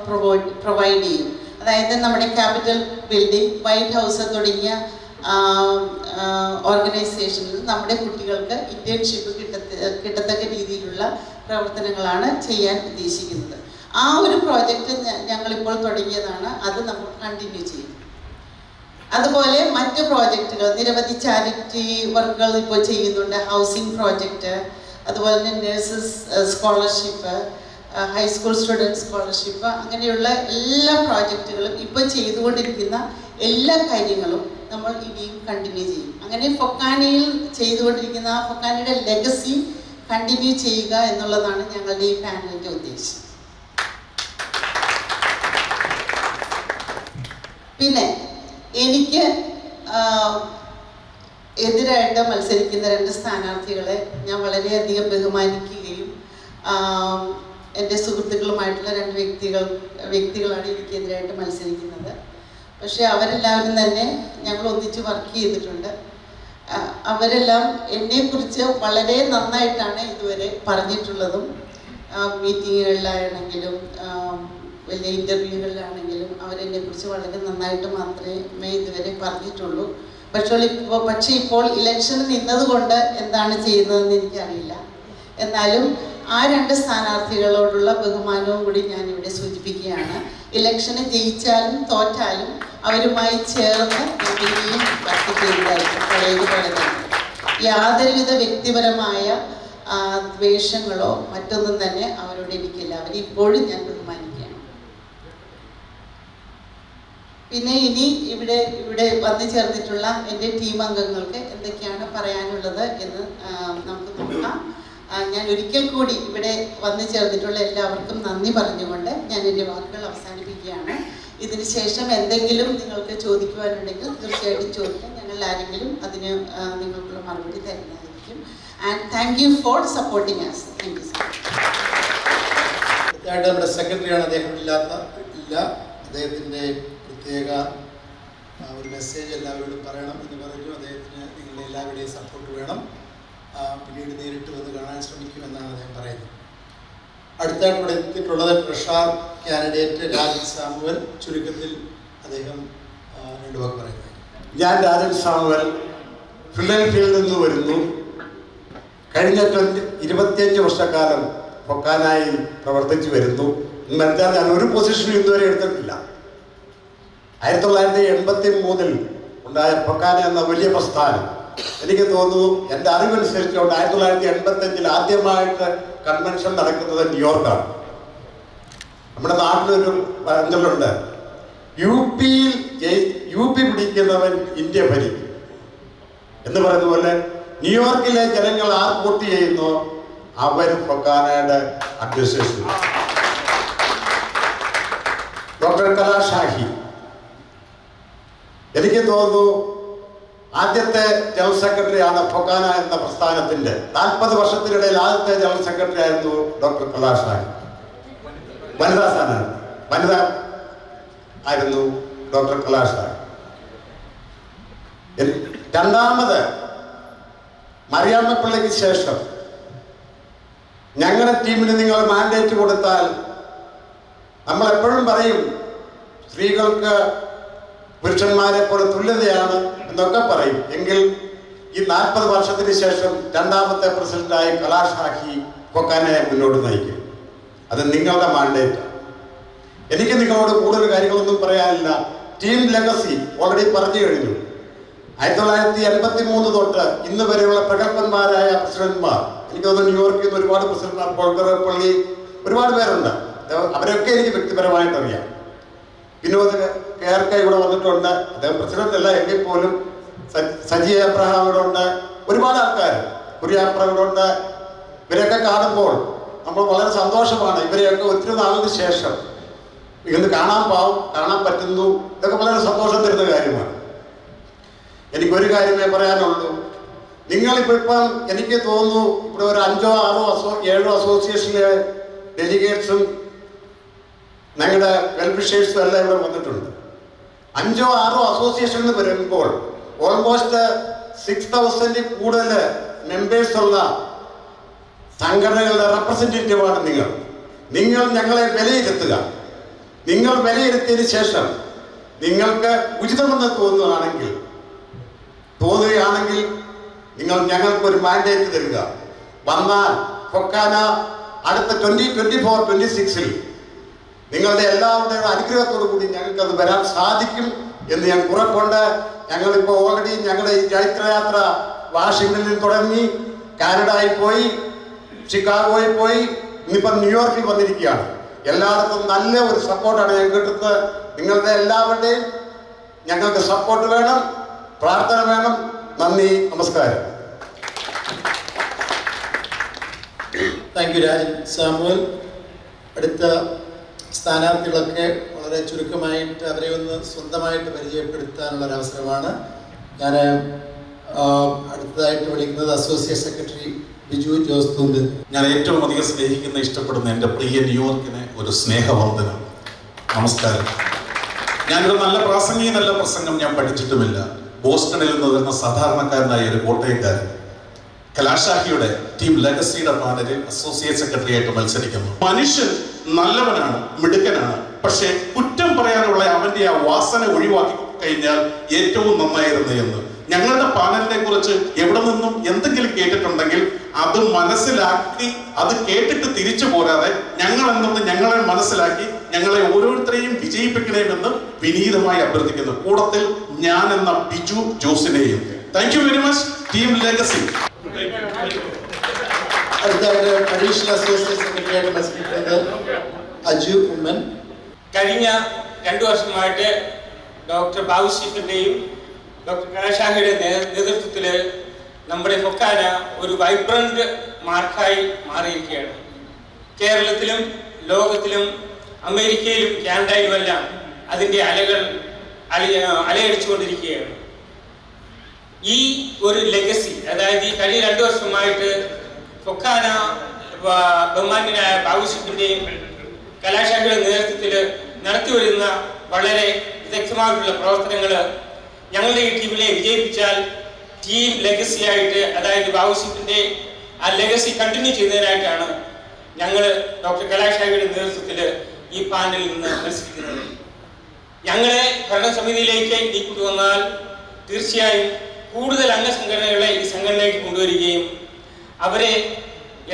പ്രൊവൈഡ് ചെയ്യും. അതായത് നമ്മുടെ ക്യാപിറ്റൽ ബിൽഡിംഗ്, വൈറ്റ് ഹൗസ് തുടങ്ങിയ ഓർഗനൈസേഷനിൽ നമ്മുടെ കുട്ടികൾക്ക് ഇൻറ്റേൺഷിപ്പ് കിട്ടത്തക്ക രീതിയിലുള്ള പ്രവർത്തനങ്ങളാണ് ചെയ്യാൻ ഉദ്ദേശിക്കുന്നത്. ആ ഒരു പ്രോജക്റ്റ് ഞങ്ങളിപ്പോൾ തുടങ്ങിയതാണ്. അത് നമ്മൾ കണ്ടിന്യൂ ചെയ്യും. അതുപോലെ മറ്റ് പ്രോജക്റ്റുകൾ, നിരവധി ചാരിറ്റി വർക്കുകൾ ഇപ്പോൾ ചെയ്യുന്നുണ്ട്. ഹൗസിംഗ് പ്രോജക്റ്റ്, അതുപോലെ തന്നെ nurses scholarship, high school student scholarship, അങ്ങനെയുള്ള എല്ലാ പ്രോജക്റ്റുകളും ഇപ്പോൾ ചെയ്തുകൊണ്ടിരിക്കുന്ന എല്ലാ കാര്യങ്ങളും നമ്മൾ ഇനിയും കണ്ടിന്യൂ ചെയ്യും. അങ്ങനെ ഫൊക്കാനയിൽ ചെയ്തുകൊണ്ടിരിക്കുന്ന ഫൊക്കാനയുടെ ലെഗസി കണ്ടിന്യൂ ചെയ്യുക എന്നുള്ളതാണ് ഞങ്ങളുടെ ഈ പാനലിൻ്റെ ഉദ്ദേശം. പിന്നെ എനിക്ക് എതിരായിട്ട് മത്സരിക്കുന്ന 2 സ്ഥാനാർത്ഥികളെ ഞാൻ വളരെയധികം ബഹുമാനിക്കുകയും എൻ്റെ സുഹൃത്തുക്കളുമായിട്ടുള്ള 2 വ്യക്തികളാണ് എനിക്കെതിരായിട്ട് മത്സരിക്കുന്നത്. പക്ഷേ അവരെല്ലാവരും തന്നെ ഞങ്ങൾ ഒന്നിച്ച് വർക്ക് ചെയ്തിട്ടുണ്ട്. അവരെല്ലാം എന്നെക്കുറിച്ച് വളരെ നന്നായിട്ടാണ് ഇതുവരെ പറഞ്ഞിട്ടുള്ളതും. മീറ്റിങ്ങുകളിലാണെങ്കിലും വലിയ ഇൻ്റർവ്യൂകളിലാണെങ്കിലും അവരെന്നെക്കുറിച്ച് വളരെ നന്നായിട്ട് മാത്രമേ ഇതുവരെ പറഞ്ഞിട്ടുള്ളൂ. പക്ഷേ ഇപ്പോൾ ഇലക്ഷന് നിന്നതുകൊണ്ട് എന്താണ് ചെയ്യുന്നതെന്ന് എനിക്കറിയില്ല. എന്നാലും ആ 2 സ്ഥാനാർത്ഥികളോടുള്ള ബഹുമാനവും കൂടി ഞാനിവിടെ സൂചിപ്പിക്കുകയാണ്. ഇലക്ഷന് ജയിച്ചാലും തോറ്റാലും അവരുമായി ചേർന്ന് ഇനിയും വർക്ക് ചെയ്തായിരിക്കും പഴയതുപോലെ തന്നെ. യാതൊരുവിധ വ്യക്തിപരമായ ദ്വേഷങ്ങളോ മറ്റൊന്നും തന്നെ അവരോട് എനിക്കില്ല. അവരിപ്പോഴും ഞാൻ ബഹുമാനിക്കുകയാണ്. പിന്നെ ഇനി ഇവിടെ വന്നു ചേർന്നിട്ടുള്ള എൻ്റെ ടീം അംഗങ്ങൾക്ക് എന്തൊക്കെയാണ് പറയാനുള്ളത് എന്ന് നമുക്ക് നോക്കാം. ഞാൻ ഒരിക്കൽ കൂടി ഇവിടെ വന്നു ചേർന്നിട്ടുള്ള എല്ലാവർക്കും നന്ദി പറഞ്ഞുകൊണ്ട് ഞാൻ എൻ്റെ വാക്കുകൾ അവസാനിപ്പിക്കുകയാണ്. ഇതിന് ശേഷം എന്തെങ്കിലും നിങ്ങൾക്ക് ചോദിക്കുവാനുണ്ടെങ്കിൽ തീർച്ചയായിട്ടും ചോദിക്കാം. ഞങ്ങൾ ആരെങ്കിലും അതിന് നിങ്ങൾക്കുള്ള മറുപടി തരുന്നതായിരിക്കും. And thank you for supporting us. Thank you so much. നമ്മുടെ സെക്രട്ടറിയാണ്, അദ്ദേഹം ഇല്ല. അദ്ദേഹത്തിൻ്റെ പ്രത്യേക ഒരു മെസ്സേജ് എല്ലാവരോടും പറയണം എന്ന് പറഞ്ഞു. അദ്ദേഹത്തിന് നിങ്ങളുടെ എല്ലാവരുടെയും സപ്പോർട്ട് വേണം. പിന്നീട് നേരിട്ട് വന്ന് കാണാൻ ശ്രമിക്കുമെന്നാണ് അദ്ദേഹം പറയുന്നത്. അടുത്തായിട്ട് ഇവിടെ എത്തിയിട്ടുള്ളത് ട്രഷാർ കാൻഡിഡേറ്റ് രാജൻ സാമുവൽ. ചുരുക്കത്തിൽ അദ്ദേഹം 2 വാക്ക് പറയുന്നത്. ഞാൻ രാജൻ സാമുവൽ, ഫിലഡൽഫിയയിൽ നിന്ന് വരുന്നു. കഴിഞ്ഞ 25 വർഷക്കാലം ഫൊക്കാനയിൽ പ്രവർത്തിച്ചു വരുന്നു. എന്നാൽ ഞാൻ ഒരു പൊസിഷനും ഇതുവരെ എടുത്തിട്ടില്ല. 1983 ഉണ്ടായ ഫൊക്കാന എന്ന വലിയ പ്രസ്ഥാനം എനിക്ക് തോന്നുന്നു, എൻ്റെ അറിവനുസരിച്ചുകൊണ്ട് 1985 ആദ്യമായിട്ട് കൺവെൻഷൻ നടക്കുന്നത് ന്യൂയോർക്കാണ്. നമ്മുടെ നാട്ടിലൊരു പഴഞ്ചൊല്ലുണ്ട്, യു പി പിടിക്കുന്നവൻ ഇന്ത്യ ഭരിക്കും എന്ന് പറയുന്ന പോലെ ന്യൂയോർക്കിലെ ജനങ്ങൾ ആർ വോട്ട് ചെയ്യുന്നോ അവർ ഫൊക്കാനയുടെ അഡ്മിനിസ്ട്രേഷൻ. ഡോക്ടർ കലാഷാഹി എനിക്ക് തോന്നുന്നു ആദ്യത്തെ ജനറൽ സെക്രട്ടറിയാണ് ഫൊക്കാന എന്ന പ്രസ്ഥാനത്തിന്റെ. 40 വർഷത്തിനിടയിൽ ആദ്യത്തെ ജനറൽ സെക്രട്ടറി ആയിരുന്നു ഡോക്ടർ കലാഷാഹി. വനിത ആയിരുന്നു ഡോക്ടർ കലാഷാഹി. രണ്ടാമത് മറിയാമ്മ പിള്ളയ്ക്ക് ശേഷം ഞങ്ങളുടെ ടീമിന് നിങ്ങൾ മാൻഡേറ്റ് കൊടുത്താൽ നമ്മൾ എപ്പോഴും പറയും സ്ത്രീകൾക്ക് പുരുഷന്മാരെ പോലെ തുല്യതയാണ് എന്നൊക്കെ പറയും. എങ്കിൽ ഈ 40 വർഷത്തിന് ശേഷം രണ്ടാമത്തെ പ്രസിഡന്റായി കലാഷാഹി ഫൊക്കാനയെ മുന്നോട്ട് നയിക്കും. അത് നിങ്ങളുടെ മാൻഡേറ്റ്. എനിക്ക് നിങ്ങളോട് കൂടുതൽ കാര്യങ്ങളൊന്നും പറയാനില്ല. ടീം ലെഗസി ഓൾറെഡി പറഞ്ഞു കഴിഞ്ഞു. 1983 തൊട്ട് ഇന്ന് വരെയുള്ള പ്രഗത്ഭന്മാരായ പ്രസിഡന്റ്മാർ, എനിക്ക് തോന്നുന്നു ന്യൂയോർക്കിൽ നിന്ന് ഒരുപാട് പ്രസിഡന്റ്മാർ, പോൾക്കർ പള്ളി, ഒരുപാട് പേരുണ്ട്. അവരൊക്കെ എനിക്ക് വ്യക്തിപരമായിട്ട് അറിയാം. വിനോദ് KRK ഇവിടെ വന്നിട്ടുണ്ട്. അദ്ദേഹം പ്രസിഡന്റ് അല്ല എങ്കിൽ പോലും സജി അബ്രഹാം ഇവിടെ ഉണ്ട്. ഒരുപാട് ആൾക്കാർ, കുര്യാപ്ര ഇവിടെ ഉണ്ട്. ഇവരെയൊക്കെ കാണുമ്പോൾ നമ്മൾ വളരെ സന്തോഷമാണ്. ഇവരെയൊക്കെ ഒത്തിരി നാളിന് ശേഷം ഇന്ന് കാണാൻ പറ്റുന്നു. ഇതൊക്കെ വളരെ സന്തോഷം തരുന്ന കാര്യമാണ്. എനിക്കൊരു കാര്യമേ പറയാനുള്ളൂ. നിങ്ങളിപ്പം എനിക്ക് തോന്നുന്നു ഇവിടെ ഒരു 5 6 7 അസോസിയേഷനിലെ ഡെലിഗേറ്റ്സും ഞങ്ങളുടെ വെൽവിഷേഴ്സും എല്ലാം ഇവിടെ വന്നിട്ടുണ്ട്. 5 6 അസോസിയേഷനിൽ വരുമ്പോൾ ഓൾമോസ്റ്റ് 6000 കൂടുതൽ മെമ്പേഴ്സുള്ള സംഘടനകളുടെ റെപ്രസെൻറ്റേറ്റീവാണ് നിങ്ങൾ ഞങ്ങളെ വിലയിരുത്തുക. നിങ്ങൾ വിലയിരുത്തിയതിന് ശേഷം നിങ്ങൾക്ക് ഉചിതമെന്ന് തോന്നുകയാണെങ്കിൽ നിങ്ങൾ ഞങ്ങൾക്കൊരു മാൻഡേറ്റ് തരിക. വന്നാൽ ഫൊക്കാന അടുത്ത 2024-26 നിങ്ങളുടെ എല്ലാവരുടെയും അനുഗ്രഹത്തോടു കൂടി ഞങ്ങൾക്ക് അത് വരാൻ സാധിക്കും എന്ന് ഞാൻ ഉറപ്പുണ്ട്. ഞങ്ങളിപ്പോൾ ഓൾറെഡി ഞങ്ങളുടെ ഈ ജൈത്രയാത്ര വാഷിംഗ്ടണിൽ തുടങ്ങി, കാനഡയിൽ പോയി, ഷിക്കാഗോയിൽ പോയി, ഇന്നിപ്പം ന്യൂയോർക്കിൽ വന്നിരിക്കുകയാണ്. എല്ലായിടത്തും നല്ല ഒരു സപ്പോർട്ടാണ് ഞാൻ കിട്ടുന്നത്. നിങ്ങളുടെ എല്ലാവരുടെയും ഞങ്ങൾക്ക് സപ്പോർട്ട് വേണം, പ്രാർത്ഥന വേണം. നന്ദി, നമസ്കാരം. Thank you Rajan Samuel. അടുത്ത സ്ഥാനാർത്ഥികളൊക്കെ വളരെ ചുരുക്കമായിട്ട് അവരെ ഒന്ന് സ്വന്തമായിട്ട് പരിചയപ്പെടുത്താനുള്ളൊരവസരമാണ്. ഞാൻ അടുത്തതായിട്ട് വിളിക്കുന്നത് അസോസിയേറ്റ് സെക്രട്ടറി ബിജു ജോസ് തുമ്പ്. ഞാൻ ഏറ്റവും അധികം സ്നേഹിക്കുന്ന, ഇഷ്ടപ്പെടുന്ന എൻ്റെ പ്രിയ ന്യൂയോർക്കിനെ ഒരു സ്നേഹവന്ദനം. നമസ്കാരം. ഞാനൊരു നല്ല പ്രാസംഗികനല്ല, പ്രസംഗം ഞാൻ പഠിച്ചിട്ടുമില്ല. ബോസ്റ്റണിൽ നിന്ന് വരുന്ന സാധാരണക്കാരനായ ഒരു കോട്ടയക്കാരൻ കലാശാഹിയുടെ ടീം ലെഗസിയുടെ പാനലിൽ അസോസിയേറ്റ് സെക്രട്ടറി ആയിട്ട് മത്സരിക്കുന്നു. മനുഷ്യൻ നല്ലവനാണ്, മിടുക്കനാണ്. പക്ഷെ കുറ്റം പറയാനുള്ള അവന്റെ ആ വാസന ഒഴിവാക്കി കഴിഞ്ഞാൽ ഏറ്റവും നന്നായിരുന്നു എന്ന്. ഞങ്ങളുടെ പാനലിനെ കുറിച്ച് എവിടെ നിന്നും എന്തെങ്കിലും കേട്ടിട്ടുണ്ടെങ്കിൽ അത് മനസ്സിലാക്കി, അത് കേട്ടിട്ട് തിരിച്ചു പോരാതെ ഞങ്ങളെ മനസ്സിലാക്കി ഞങ്ങളെ ഓരോരുത്തരെയും വിജയിപ്പിക്കണമെന്ന് വിനീതമായി അഭ്യർത്ഥിക്കുന്നു. കൂടത്തിൽ ഞാൻ എന്ന ബിജു ജോസിനെയും. Thank you very much team legacy. അടുത്തായിട്ട് അഡീഷണൽ അസോസിയേറ്റ് സെക്രട്ടറി ആയിട്ട് മത്സരിക്കുന്നത് അജു ഉമ്മൻ. കഴിഞ്ഞ 2 വർഷമായിട്ട് ഡോക്ടർ ബാബു ഷീഫിൻ്റെയും ഡോക്ടർ കലാശാഖയുടെ നേതൃത്വത്തിൽ നമ്മുടെ ഫൊക്കാന ഒരു വൈബ്രന്റ് മാർക്കായി മാറിയിരിക്കുകയാണ്. കേരളത്തിലും ലോകത്തിലും അമേരിക്കയിലും കാനഡയിലുമെല്ലാം അതിൻ്റെ അലയടിച്ചുകൊണ്ടിരിക്കുകയാണ്. ഈ ഒരു ലെഗസി, അതായത് ഈ കഴിഞ്ഞ 2 വർഷമായിട്ട് ഫൊക്കാന ബഹുമാന്യനായ ബാബു ഷീഫിൻ്റെയും കലാശാഖയുടെ നേതൃത്വത്തിൽ നടത്തിവരുന്ന വളരെ വിദഗ്ധമായിട്ടുള്ള പ്രവർത്തനങ്ങൾ ഞങ്ങളുടെ ഈ ടീമിനെ വിജയിപ്പിച്ചാൽ ടീം ലെഗസി ആയിട്ട്, അതായത് ബാബുഷിപ്പിന്റെ ആ ലെഗസി കണ്ടിന്യൂ ചെയ്യുന്നതിനായിട്ടാണ് ഞങ്ങൾ ഡോക്ടർ കലാശാഖയുടെ നേതൃത്വത്തിൽ ഈ പാനലിൽ നിന്ന് മത്സരിക്കുന്നത്. ഞങ്ങളെ ഭരണസമിതിയിലേക്ക് നീക്കൊണ്ടുവന്നാൽ തീർച്ചയായും കൂടുതൽ അംഗസംഘടനകളെ ഈ സംഘടനയിലേക്ക് കൊണ്ടുവരികയും അവരെ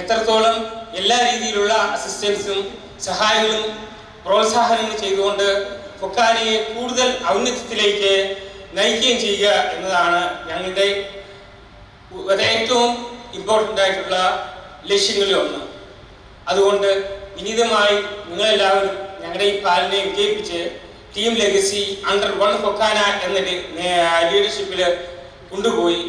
എത്രത്തോളം എല്ലാ രീതിയിലുള്ള അസിസ്റ്റൻസും സഹായങ്ങളും പ്രോത്സാഹനങ്ങളും ചെയ്തുകൊണ്ട് ഫൊക്കാനയെ കൂടുതൽ ഔന്നത്യത്തിലേക്ക് നയിക്കുകയും ചെയ്യുക എന്നതാണ് ഞങ്ങളുടെ ഏറ്റവും ഇമ്പോർട്ടൻ്റ് ആയിട്ടുള്ള ലക്ഷ്യങ്ങളിൽ ഒന്ന്. അതുകൊണ്ട് വിനീതമായി നിങ്ങളെല്ലാവരും ഞങ്ങളുടെ ഈ പാലിനെ വിജയിപ്പിച്ച് ടീം ലെഗസി അണ്ടർ 1 ഫൊക്കാന എന്ന ലീഡർഷിപ്പിൽ കൊണ്ടുപോയി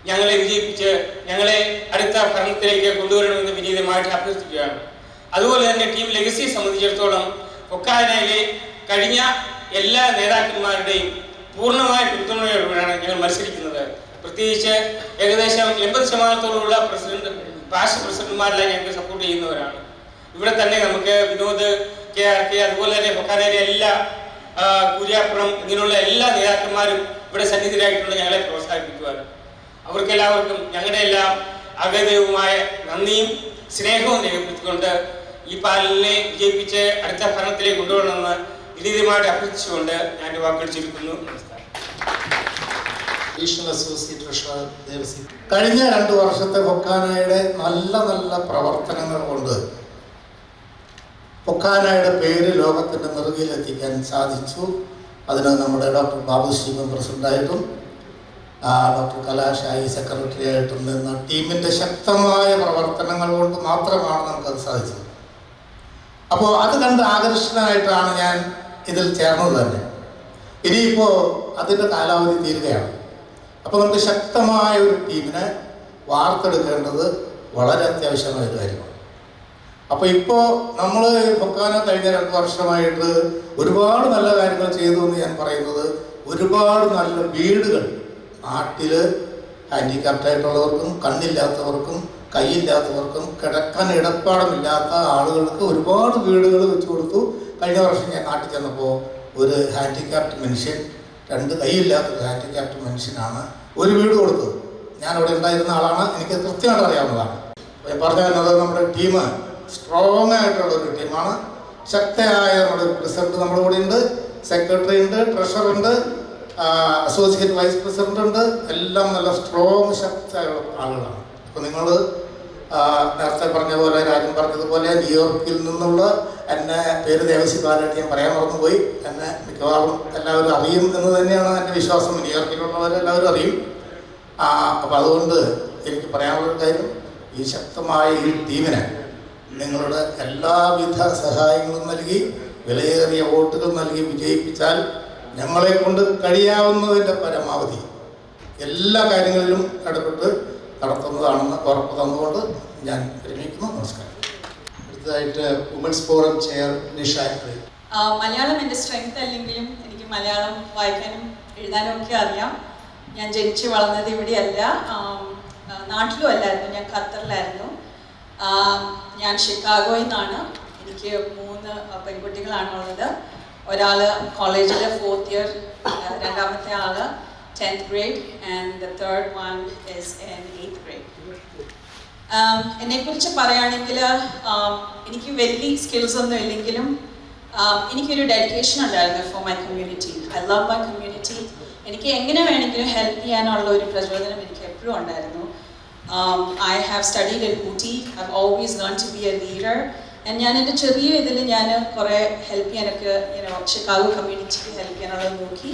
ഞങ്ങളെ വിജയിപ്പിച്ച് ഞങ്ങളെ അടുത്ത ഭരണത്തിലേക്ക് കൊണ്ടുവരണമെന്ന് വിനീതമായിട്ട് അഭ്യർത്ഥിക്കുകയാണ്. അതുപോലെ തന്നെ ടീം ലെഗസിയെ സംബന്ധിച്ചിടത്തോളം ഫൊക്കാനയിലെ കഴിഞ്ഞ എല്ലാ നേതാക്കന്മാരുടെയും പൂർണ്ണമായ പിന്തുണയോടെയാണ് ഞങ്ങൾ മത്സരിക്കുന്നത്. പ്രത്യേകിച്ച് ഏകദേശം 80% പാർശ്വ പ്രസിഡന്റുമാരെല്ലാം ഞങ്ങൾക്ക് സപ്പോർട്ട് ചെയ്യുന്നവരാണ്. ഇവിടെ തന്നെ നമുക്ക് വിനോദ് KRK, അതുപോലെ തന്നെ ഫൊക്കാനയിലെ എല്ലാ കുര്യാപ്പുറം, ഇങ്ങനെയുള്ള എല്ലാ നേതാക്കന്മാരും ഇവിടെ സന്നിഹിതരായിട്ടുള്ള ഞങ്ങളെ പ്രോത്സാഹിപ്പിക്കുവാനും അവർക്കെല്ലാവർക്കും ഞങ്ങളുടെ എല്ലാം അഗൈതവുമായ നന്ദിയും സ്നേഹവും രേഖപ്പെടുത്തിക്കൊണ്ട് ഈ പാനലിനെ വിജയിപ്പിച്ച് അടുത്ത ഭരണത്തിലേക്ക് കൊണ്ടുപോകണമെന്ന് വിനീതമായിട്ട് അഭ്യർത്ഥിച്ചുകൊണ്ട് ഞാൻ വാക്കുകൾ ചുരുക്കുന്നു. നമസ്കാരം. Additional associate treasurer Devassy. കഴിഞ്ഞ 2 വർഷത്തെ ഫൊക്കാനയുടെ നല്ല പ്രവർത്തനങ്ങൾ കൊണ്ട് ഫൊക്കാനയുടെ പേര് ലോകത്തിൻ്റെ നെറുകയിലെത്തിക്കാൻ സാധിച്ചു. അതിന് നമ്മുടെ ഡോക്ടർ ബാബു ഷീഫൻ പ്രസിഡൻ്റായിട്ടും ഡോക്ടർ കലാശായി സെക്രട്ടറി ആയിട്ടും നിന്ന ടീമിൻ്റെ ശക്തമായ പ്രവർത്തനങ്ങൾ കൊണ്ട് മാത്രമാണ് നമുക്കത് സാധിച്ചത്. അപ്പോൾ അത് കണ്ട് ആകർഷണമായിട്ടാണ് ഞാൻ ഇതിൽ ചേർന്നത് തന്നെ. ഇനിയിപ്പോൾ അതിൻ്റെ കാലാവധി തീരുകയാണ്. അപ്പോൾ നമുക്ക് ശക്തമായ ഒരു ടീമിനെ വാർത്തെടുക്കേണ്ടത് വളരെ അത്യാവശ്യമായ ഒരു കാര്യമാണ്. അപ്പോൾ ഇപ്പോൾ നമ്മൾ ഫൊക്കാന കഴിഞ്ഞ 2 വർഷമായിട്ട് ഒരുപാട് നല്ല കാര്യങ്ങൾ ചെയ്തു എന്ന് ഞാൻ പറയുന്നത്, ഒരുപാട് നല്ല വീടുകൾ നാട്ടിൽ ഹാൻഡിക്യാപ്റ്റായിട്ടുള്ളവർക്കും കണ്ണില്ലാത്തവർക്കും കൈയില്ലാത്തവർക്കും കിടക്കാൻ ഇടപ്പാടമില്ലാത്ത ആളുകൾക്ക് ഒരുപാട് വീടുകൾ വെച്ച് കൊടുത്തു. കഴിഞ്ഞ വർഷം ഞാൻ നാട്ടിൽ ചെന്നപ്പോൾ ഒരു ഹാൻഡിക്യാപ്റ്റ് മനുഷ്യൻ, 2 കൈയില്ലാത്തൊരു ഹാൻഡിക്യാപ്റ്റ് മനുഷ്യനാണ് ഒരു വീട് കൊടുത്തത്. ഞാൻ അവിടെ ഉണ്ടായിരുന്ന ആളാണ്, എനിക്ക് കൃത്യമായിട്ട് അറിയാവുന്നതാണ്. പറഞ്ഞു വരുന്നത് നമ്മുടെ ടീം സ്ട്രോങ് ആയിട്ടുള്ള ഒരു ടീമാണ്. ശക്തയായ നമ്മുടെ പ്രസിഡന്റ് നമ്മുടെ കൂടെ ഉണ്ട്, സെക്രട്ടറി ഉണ്ട്, ട്രഷറർ ഉണ്ട്, അസോസിയേറ്റ് വൈസ് പ്രസിഡന്റ് ഉണ്ട്. എല്ലാം നല്ല സ്ട്രോങ് ശക്തമായ ആളുകളാണ്. അപ്പോൾ നിങ്ങൾ നേരത്തെ പറഞ്ഞ പോലെ, രാജൻ പറഞ്ഞതുപോലെ ന്യൂയോർക്കിൽ നിന്നുള്ള എന്നെ പേര് ദേവസി ബാലായിട്ട് ഞാൻ പറയാൻ മറന്നുപോയി. എന്നെ മിക്കവാറും എല്ലാവരും അറിയും എന്ന് തന്നെയാണ് എൻ്റെ വിശ്വാസം. ന്യൂയോർക്കിലുള്ളവരെല്ലാവരും അറിയും. അപ്പം അതുകൊണ്ട് എനിക്ക് പറയാനുള്ളൊരു കാര്യം, ഈ ശക്തമായ ഈ ടീമിനെ നിങ്ങളുടെ എല്ലാവിധ സഹായങ്ങളും നൽകി വിലയേറിയ വോട്ടുകൾ നൽകി വിജയിപ്പിച്ചാൽ ഞങ്ങളെ കൊണ്ട് കഴിയാവുന്നതിൻ്റെ പരമാവധി എല്ലാ കാര്യങ്ങളിലും ഇടപെട്ട് നടത്തുന്നതാണെന്ന് ഉറപ്പ് തന്നുകൊണ്ട് ഞാൻ വിരമിക്കുന്നു. നമസ്കാരം. അടുത്തതായിട്ട് women's forum chair Nisha. Malayalam എൻ്റെ സ്ട്രെങ്ത് അല്ലെങ്കിലും എനിക്ക് മലയാളം വായിക്കാനും എഴുതാനും ഒക്കെ അറിയാം. ഞാൻ ജനിച്ച് വളർന്നത് ഇവിടെയല്ല, നാട്ടിലും അല്ലായിരുന്നു, ഞാൻ ഖത്തറിലായിരുന്നു. ഞാൻ ഷിക്കാഗോയിൽ നിന്നാണ്. എനിക്ക് 3 പെൺകുട്ടികളാണുള്ളത്. ഒരാൾ കോളേജിൽ 4th ഇയർ, രണ്ടാമത്തെ ആൾ 10th grade, and the third one is in 8th grade. എന്നെക്കുറിച്ച് പറയുകയാണെങ്കിൽ എനിക്ക് വലിയ സ്കിൽസ് ഒന്നും ഇല്ലെങ്കിലും എനിക്കൊരു ഡെഡിക്കേഷൻ ഉണ്ടായിരുന്നു for my community. I love my community. എനിക്ക് എങ്ങനെ വേണമെങ്കിലും ഹെൽപ്പ് ചെയ്യാനുള്ള ഒരു പ്രചോദനം എനിക്ക് എപ്പോഴും ഉണ്ടായിരുന്നു. I have studied in Ooty. I've always learned to be a leader. And ഞാൻ എൻ്റെ ചെറിയ ഇതിൽ ഞാൻ കുറേ ഹെൽപ്പ് ചെയ്യാനൊക്കെ ഷിക്കാഗോ കമ്മ്യൂണിറ്റിക്ക് ഹെൽപ്പ് ചെയ്യാനുള്ളത് നോക്കി.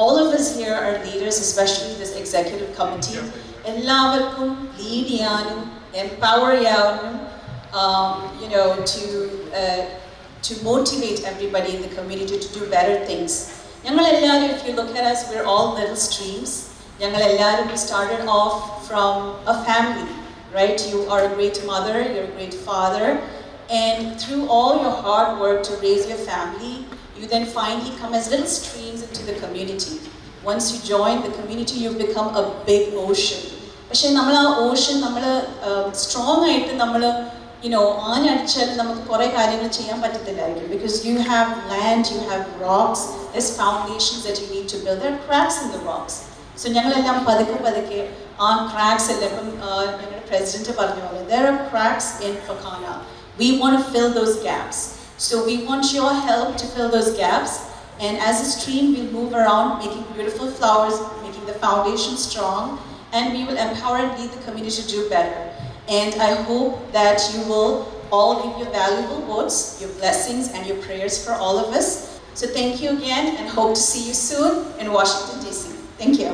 All of us here are leaders, especially this executive committee. എല്ലാവർക്കും ലീഡ് ചെയ്യാനും empower ചെയ്യാനും to motivate everybody in the community to do better things. ഞങ്ങളെല്ലാവരും, if you look at us, we're all little streams. ഞങ്ങളെല്ലാവരും, we started off from a family, right? You are a great mother, you're a great father, and through all your hard work to raise your family, you then finally come as little streams into the community. Once you join the community, you become a big ocean. പക്ഷേ നമ്മൾ ആ Ocean നമ്മൾ strong ആയിട്ട് നമ്മൾ ആഞ്ഞടിച്ചാൽ നമുക്ക് കുറേ കാര്യങ്ങൾ ചെയ്യാൻ പറ്റത്തില്ലായിരിക്കും. Because you have land, you have rocks, there's foundations that you need to build. There are cracks in the rocks. So ഞങ്ങളെല്ലാം പതുക്കെ ആ ക്രാക്സ് എല്ലാം, ഇപ്പം ഞങ്ങളുടെ പ്രസിഡന്റ് പറഞ്ഞ പോലെ, there are cracks in FOKANA. We want to fill those gaps. So we want your help to fill those gaps, and as a stream we'll move around making beautiful flowers, making the foundation strong, and we will empower and lead the community to do better. And I hope that you will all give your valuable votes, your blessings and your prayers for all of us. So thank you again, and hope to see you soon in Washington DC. Thank you.